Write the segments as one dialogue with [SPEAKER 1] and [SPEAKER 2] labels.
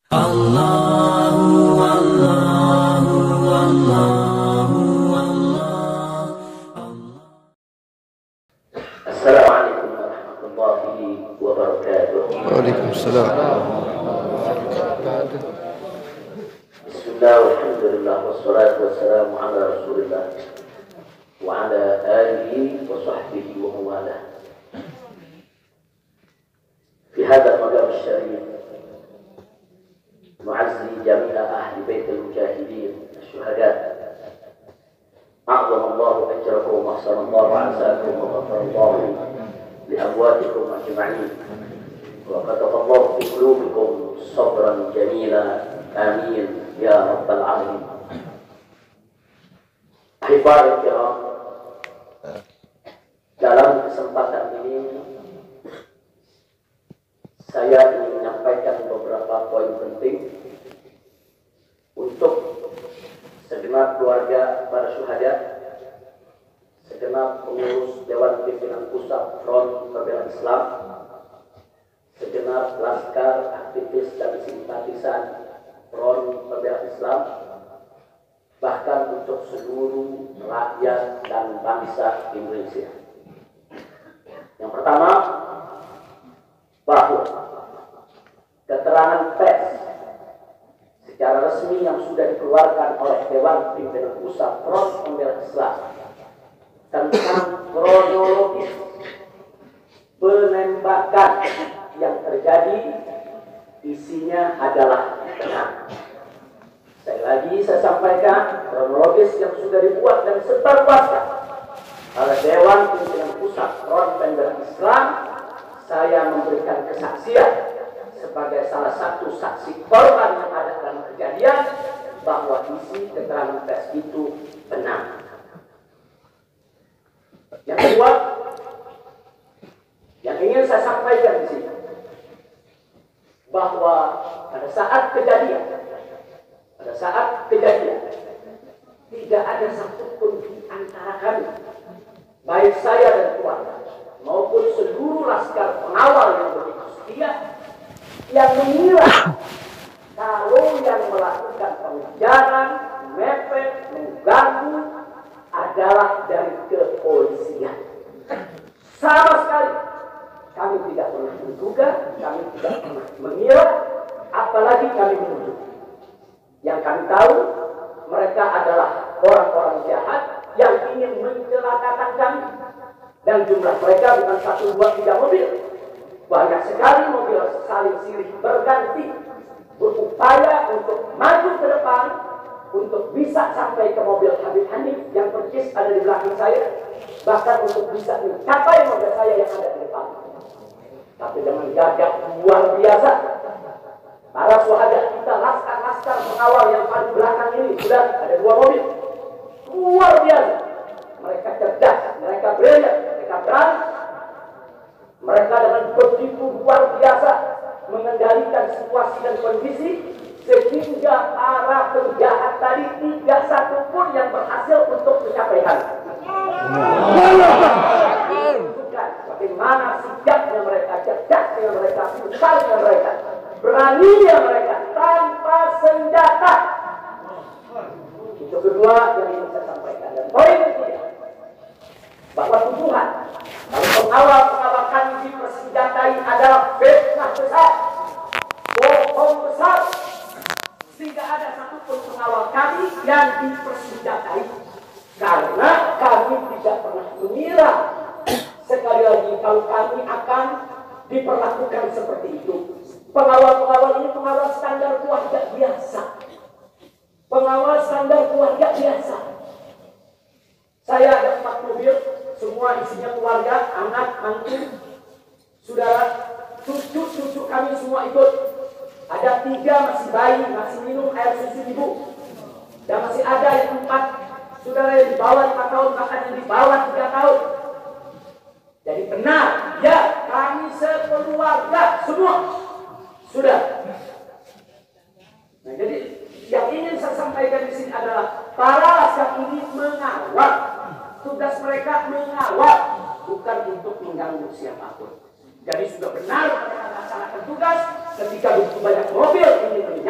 [SPEAKER 1] Allahu Allahu Allahu
[SPEAKER 2] Assalamualaikum warahmatullahi wabarakatuh.
[SPEAKER 3] Waalaikumsalam.
[SPEAKER 2] Bismillah walhamdulillah wassalatu wassalamu ala rasulillah wa ala alihi wa sahbihi wa mawalah. Fi hadha al-maqam al-sharif nu'azzi jami'a ahli bait al-mujahidin asy-syuhada. أعظم الله أجركم وأحسن الله عساكم وغفر الله لأمواتكم أجمعين وكتب الله في قلوبكم صبرا جميلا آمين يا رب العالمين. Ahibba'il kiram, dalam kesempatan ini saya ingin menyampaikan beberapa poin penting untuk segenap keluarga para syuhada, segenap pengurus Dewan Pimpinan Pusat Front Pembela Islam, segenap laskar, aktivis dan simpatisan Front Pembela Islam, bahkan untuk seluruh rakyat dan bangsa Indonesia. Yang pertama, bahwa keterangan pers secara resmi yang sudah dikeluarkan oleh Dewan Pimpinan Pusat Front Pembela Islam tentang kronologis penembakan yang terjadi isinya adalah benar. Sekali lagi saya sampaikan, kronologis yang sudah dibuat dan sebarluaskan oleh Dewan Pimpinan Pusat Front Pembela Islam, saya memberikan kesaksian sebagai salah satu saksi korban yang ada dalam kejadian bahwa isi keterangan pers itu benar. Yang kedua, yang ingin saya sampaikan di sini, bahwa pada saat kejadian tidak ada satupun di antara kami, baik saya dan keluarga maupun seluruh laskar pengawal yang begitu setia, yang mengira kalau yang melakukan pengejaran, mepet, mengganggu adalah dari kepolisian. Sama sekali kami tidak pernah menduga, kami tidak pernah mengira, apalagi kami menuduh. Yang kami tahu, mereka adalah orang-orang jahat yang ingin mencelakakan kami. Dan jumlah mereka bukan 1, 2, 3 mobil. Banyak sekali mobil saling silih berganti, berupaya untuk maju ke depan, untuk bisa sampai ke mobil Habib Hanif yang persis ada di belakang saya, bahkan untuk bisa mencapai mobil saya yang ada di depan. Tapi dengan gagah luar biasa, para syuhada kita, laskar-laskar pengawal yang paling belakang ini, sudah ada 2 mobil. Luar biasa. Mereka cerdas, mereka brilliant, mereka berani. Mereka dengan begitu luar biasa mengendalikan situasi dan kondisi, sehingga para penjahat tadi tidak satu pun yang berhasil untuk mencapai hal. Bukan bagaimana sigapnya mereka, cerdasnya mereka, pintarnya mereka, beraninya mereka tanpa senjata. Itu kedua yang ingin saya sampaikan. Dan poin ketiga, bahwa tuduhan kalau pengawal kami dipersenjatai adalah fitnah besar, bohong besar, sehingga ada satupun pengawal kami yang dipersenjatai, karena kami tidak pernah mengira sekali lagi kalau kami akan diperlakukan seperti itu. Pengawal-pengawal ini pengawal standar keluarga biasa, pengawal standar keluarga biasa. Saya ada 4 mobil, semua isinya keluarga, anak, mantu, saudara, cucu kami semua ikut. Ada 3 masih bayi, masih minum air susu ibu. Dan masih ada yang 4 saudara yang di bawah 5 tahun, bahkan yang di bawah 3 tahun. Jadi benar, ya, kami sekeluarga semua sudah. Nah, jadi yang ingin saya sampaikan di sini adalah para laskar ini mengawal. Tugas mereka mengawal, bukan untuk mengganggu siapapun. Jadi sudah benar mereka melaksanakan tugas ketika begitu banyak mobil ini terjadi.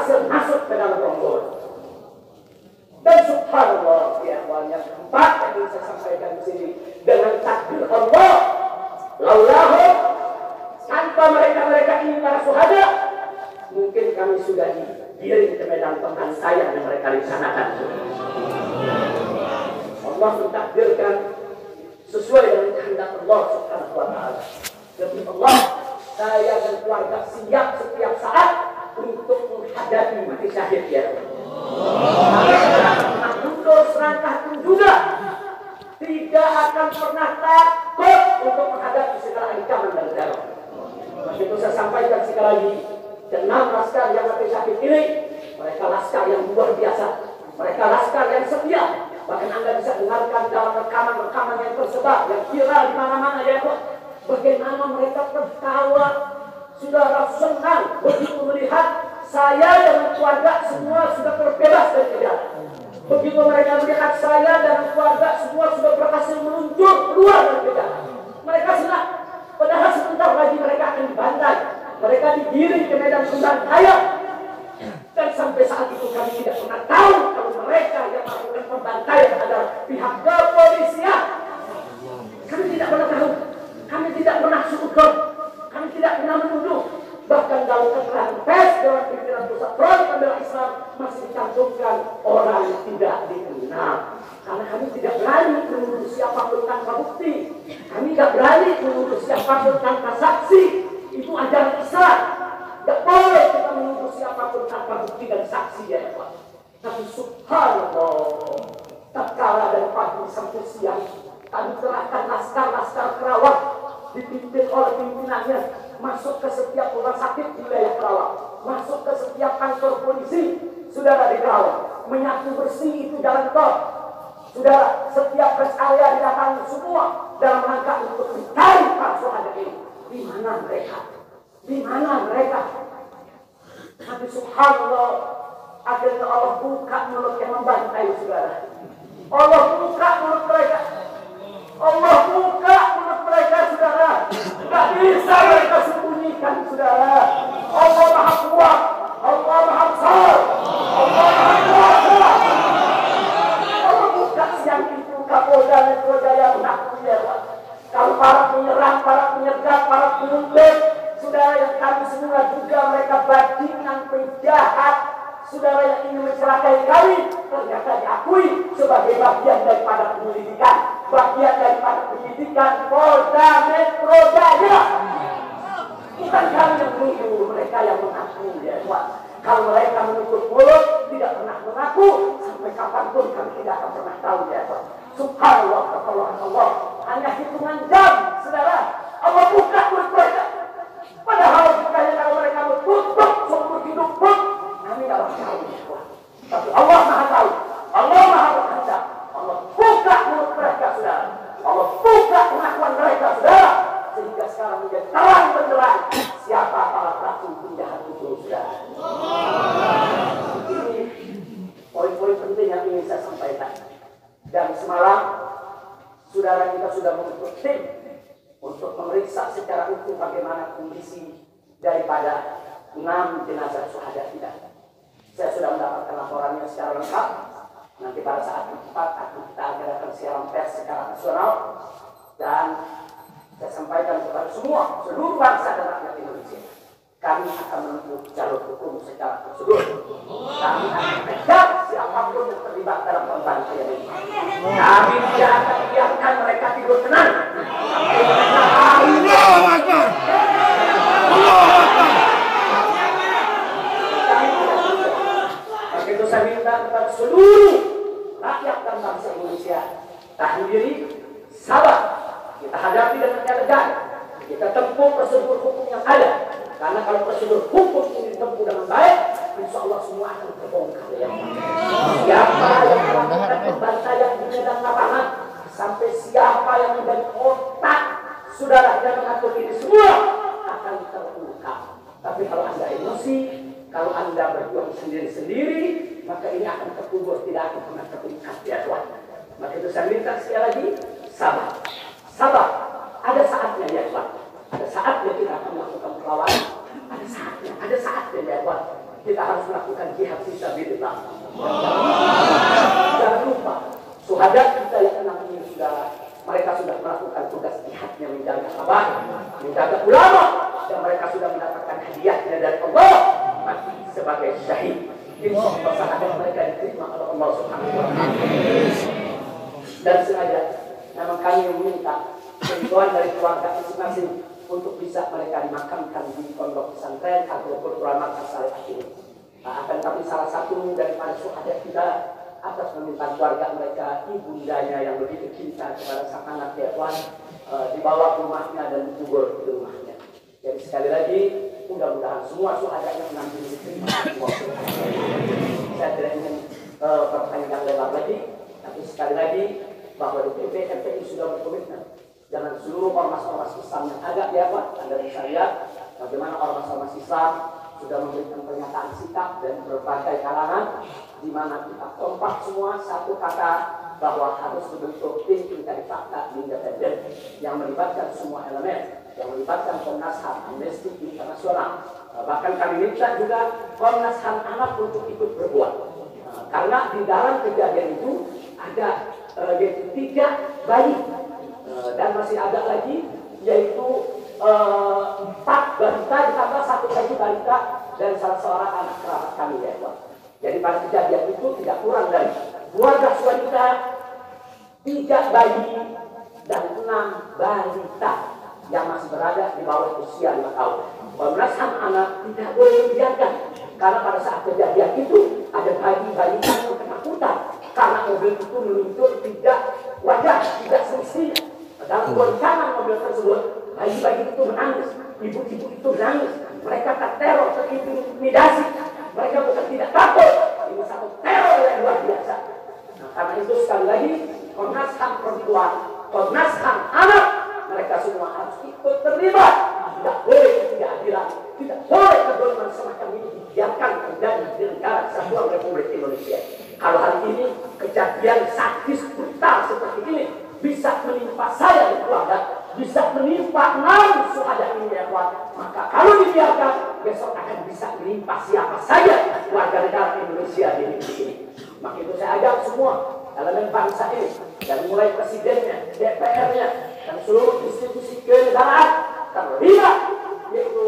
[SPEAKER 2] berhasil masuk ke dalam rombongan. Dan subhanallah, ya Allah, yang keempat yang ingin saya sampaikan di sini, dengan takdir Allah, laulahum, tanpa mereka ini para syuhada, mungkin kami sudah digiring ke medan pembantaian yang mereka rencanakan. Allah mentakdirkan sesuai dengan kehendak Allah Subhanahu wa taala. Demi Allah, saya dan keluarga siap setiap saat untuk menghadapi mati syahid ya. Mundur serangkah pun juga tidak akan pernah takut untuk menghadapi segala ancaman dan teror. Maka itu saya sampaikan sekali lagi, 6 laskar yang mati syahid ini, mereka laskar yang luar biasa, mereka laskar yang setia. Bahkan Anda bisa dengarkan dalam rekaman-rekaman yang tersebar, yang viral di mana-mana ya kok. Bagaimana mereka tertawa, saudara senang begitu melihat saya dan keluarga semua sudah terbebas dari penjara. Begitu mereka melihat saya dan keluarga semua sudah berhasil meluncur keluar dari penjara, mereka senang. Padahal sebentar lagi mereka akan dibantai, mereka digiring ke medan pembantaian. Dan sampai saat itu kami tidak pernah tahu kalau mereka yang melakukan pembantaian adalah pihak kepolisian. Kami tidak pernah tahu, kami tidak pernah sudut, kami tidak pernah menuduh. Bahkan dalam keterangan pers Dewan Pimpinan Pusat Front Pembela Islam masih dicantumkan orang yang tidak dikenal. Karena kami tidak berani menuduh siapapun tanpa bukti, kami tidak berani menuduh siapapun tanpa saksi. Itu ajaran Islam. Tidak boleh kita menuduh siapapun tanpa bukti dan saksi ya Pak. Tapi subhanallah, tatkala dari pagi sampai siang kami kerahkan laskar-laskar Kerawang dipimpin oleh pimpinannya masuk ke setiap rumah sakit di wilayah Kerawang, masuk ke setiap kantor polisi, saudara di Kerawang, menyapu bersih itu jalan tol, saudara, setiap rest area didatangi semua dalam rangka untuk mencari para syuhada ini. Di mana mereka? Di mana mereka? Tapi subhanallah, akhirnya Allah buka mulut yang membantai saudara. Allah buka mulut mereka. Allah buka mulut mereka saudara. Tidak bisa mereka sembunyikan saudara. Allah Maha Kuat, Allah Maha Besar, Allah Maha Kuasa. Allah buka siang itu Kapolda Metro Jaya mengakui ya Pak. Kalau para penyerang, para penyergap, para penyumbang, saudara yang kami semua juga mereka bajingan penjahat, saudara yang ingin mencelakai kami, ternyata diakui sebagai bagian daripada penyelidikan, bagian daripada penyidikan Polda Metro Jaya. Bukan kami yang menuduh, mereka yang mengaku ya Pak. Kalau mereka menutup mulut, tidak pernah mengaku, sampai kapanpun kami tidak akan pernah tahu ya Pak. Subhanallah, Allah, hanya hitungan jam, saudara, Allah buka mulut mereka. Padahal bukannya kalau mereka tutup seumur hidup pun, kami tidak tahu ya Pak. Tapi Allah Maha tahu, Allah Maha berkehendak. Allah buka mulut mereka, saudara. Allah buka pengakuan mereka, saudara. Sehingga sekarang menjadi terang benderang siapa para pelaku penjahat itu, saudara. Ini poin-poin penting yang ingin saya sampaikan. Dan semalam, saudara kita sudah membentuk tim untuk memeriksa secara utuh bagaimana kondisi daripada 6 jenazah syuhada kita. Saya sudah mendapatkan laporannya secara lengkap. Nanti pada saat yang tepat akan kita adakan siaran pers secara nasional. Dan saya sampaikan kepada semua, seluruh bangsa dan rakyat Indonesia, kami akan menempuh jalur hukum secara prosedur. Kami akan mengejar siapapun yang terlibat dalam pembantaian ini. Kami tidak akan biarkan mereka tidur tenang.
[SPEAKER 1] Allahu Akbar. Allahu Akbar.
[SPEAKER 2] Maka itu saya minta kepada seluruh rakyat dan bangsa Indonesia, tahan diri, sabar. Kita hadapi dengan elegan. Kita tempuh prosedur hukum yang ada. Karena kalau prosedur hukum ini ditempuh dengan baik, insya Allah semua akan terbongkar. Siapa yang melakukan pembantaian di medan lapangan, sampai siapa yang menjadi otak, saudara yang mengatur ini semua akan terungkap. Tapi kalau Anda emosi, kalau Anda berjuang sendiri-sendiri, maka ini akan terkubur, tidak akan pernah terungkap ya Tuhan. Maka itu saya minta sekali lagi, sabar. Sabar, ada saatnya ya Tuhan. Ada saatnya kita akan melakukan perlawanan. Ada saatnya ya Tuhan. kita harus melakukan jihad fisabilillah. Jangan lupa, syuhada kita yang 6 ini saudara, mereka sudah melakukan tugas jihadnya menjaga kabar, menjaga ulama, dan mereka sudah mendapatkan hadiahnya dari Allah mati sebagai syahid. Insya Allah syahadat mereka diterima oleh Allah Subhanahu wa Ta'ala. Dan sengaja memang kami meminta bantuan dari keluarga masing-masing untuk bisa mereka dimakamkan di pondok pesantren atau Quran Markas ini. Akan tapi salah satu daripada syuhada kita atas meminta keluarga mereka, ibundanya yang begitu cinta kepada sang anak ya Tuhan, dibawa ke rumahnya dan dikubur di rumahnya. Jadi sekali lagi, mudah-mudahan semua syuhadanya nanti diterima. Saya tidak ingin berpanjang lebar lagi, tapi sekali lagi bahwa DPP MPI sudah berkomitmen dengan seluruh ormas-ormas Islam yang ada di apa? Anda bisa lihat bagaimana ormas-ormas Islam sudah memberikan pernyataan sikap dan berbagai kalangan di mana kita kompak semua satu kata bahwa harus membentuk tim pencari fakta independen yang melibatkan semua elemen, yang melibatkan Komnas HAM, Amnesty Internasional. Bahkan kami minta juga Komnas HAM anak untuk ikut berbuat. Karena di dalam kejadian itu ada yaitu 3 bayi dan masih ada lagi yaitu 4 balita ditambah 1 lagi balita dan salah seorang anak kerabat kami ya Pak. Jadi pada kejadian itu tidak kurang dari 12 wanita, 3 bayi dan 6 balita yang masih berada di bawah usia 5 tahun. Komnas HAM anak tidak boleh dibiarkan karena pada saat kejadian itu ada bayi-bayi yang ketakutan karena mobil itu meluncur tidak wajar, tidak semestinya. Dalam goncangan mobil tersebut, bayi-bayi itu menangis, ibu-ibu itu menangis, mereka terteror, terintimidasi, mereka bukan tidak takut, ini satu teror yang luar biasa. Nah, karena itu sekali lagi, Komnas HAM perempuan, Komnas HAM anak, mereka semua harus ikut terlibat. Tidak boleh ketidakadilan, tidak boleh kedoliman semacam ini dibiarkan terjadi di negara Kesatuan Republik Indonesia. Kalau hari ini kejadian sadis brutal seperti ini bisa menimpa saya dan keluarga, bisa menimpa 6 syuhada ini ya Tuhan, maka kalau dibiarkan besok akan bisa menimpa siapa saja warga negara Indonesia di negeri ini. Maka itu saya ajak semua elemen bangsa ini, dari mulai presidennya, DPR-nya, dan seluruh institusi kenegaraan terlibat, yaitu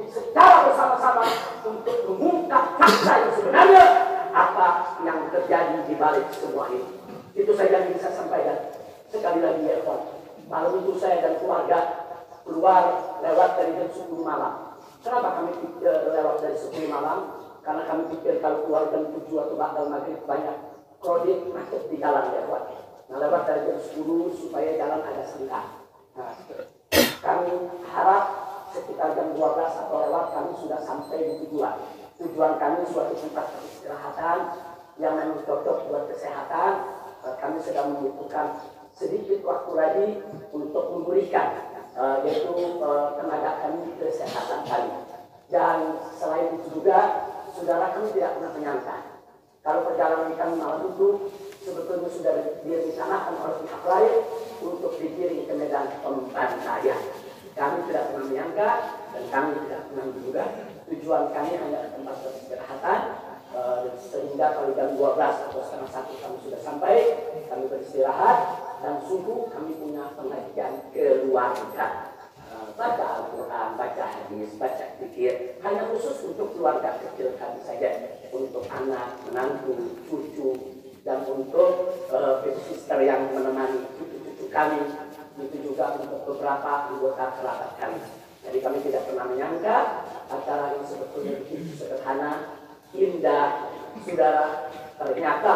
[SPEAKER 2] secara bersama-sama untuk mengungkap fakta yang sebenarnya apa yang terjadi di balik semua ini. Itu saja yang bisa sampaikan. Sekali lagi ya Tuhan, malam itu saya dan keluarga keluar lewat dari jam 10 malam. Kenapa kami lewat dari 10 malam? Karena kami pikir kalau keluar jam 7 atau ba'dal maghrib banyak krodit macet di jalan ya Tuhan. Nah lewat dari jam 10 supaya jalan agak senggang. Nah, kami harap sekitar jam 12 atau lewat kami sudah sampai di tujuan. Tujuan kami suatu tempat peristirahatan yang memang cocok buat kesehatan. Kami sedang membutuhkan sedikit waktu lagi untuk memulihkan yaitu tenaga kami kesehatan kami. Dan selain itu juga, saudara kami tidak pernah menyangka kalau perjalanan kami malam itu sebetulnya sudah direncanakan oleh pihak lain untuk dikirim ke medan pembantaian. Kami tidak pernah menyangka dan kami tidak pernah menduga tujuan kami hanya ke tempat peristirahatan. Sehingga kalau jam 12 atau setengah 1 kami sudah sampai, kami beristirahat dan sungguh kami punya pengajian keluarga, baca Al-Quran, baca hadis, baca zikir, hanya khusus untuk keluarga kecil kami saja, untuk anak, menantu, cucu, dan untuk sister yang menemani cucu-cucu kami, itu juga untuk beberapa anggota kerabat kami. Jadi kami tidak pernah menyangka acara yang sebetulnya begitu sederhana, indah, saudara, ternyata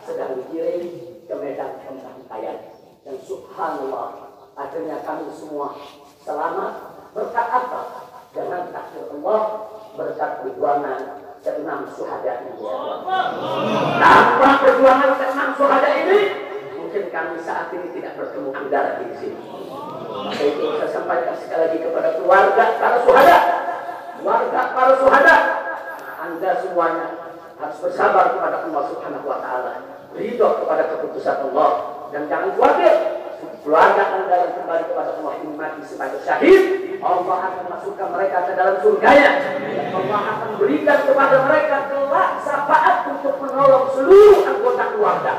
[SPEAKER 2] sedang dikirim ke medan pembantaian. Dan subhanallah, akhirnya kami semua selamat. Berkat apa? Dengan takdir Allah, berkat perjuangan ke-6 syuhada ini. Tanpa perjuangan ke-6 syuhada ini, mungkin kami saat ini tidak bertemu Anda di sini. Maka itu saya sampaikan sekali lagi kepada keluarga para syuhada, keluarga para syuhada, Anda semuanya harus bersabar kepada Allah Subhanahu wa Ta'ala, ridho kepada keputusan Allah, dan jangan khawatir. Keluarga Anda yang kembali kepada Allah ini mati sebagai syahid, Allah akan masukkan mereka ke dalam surganya. Allah akan memberikan kepada mereka kelak syafaat untuk menolong seluruh anggota keluarga.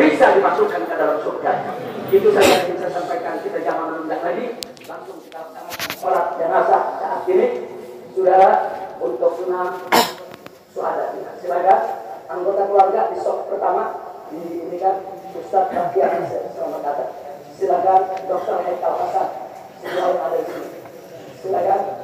[SPEAKER 2] Bisa dimasukkan ke dalam surga. Itu saja yang bisa sampaikan. Kita jangan menunda lagi. Langsung kita laksanakan sholat jenazah saat ini. Saudara, untuk 6 syuhada kita. Silakan anggota keluarga di sop pertama. Ini kan Ustaz Rafian selamat datang. Silakan Dr. Haikal Hasan. Silakan ada di sini. Silakan.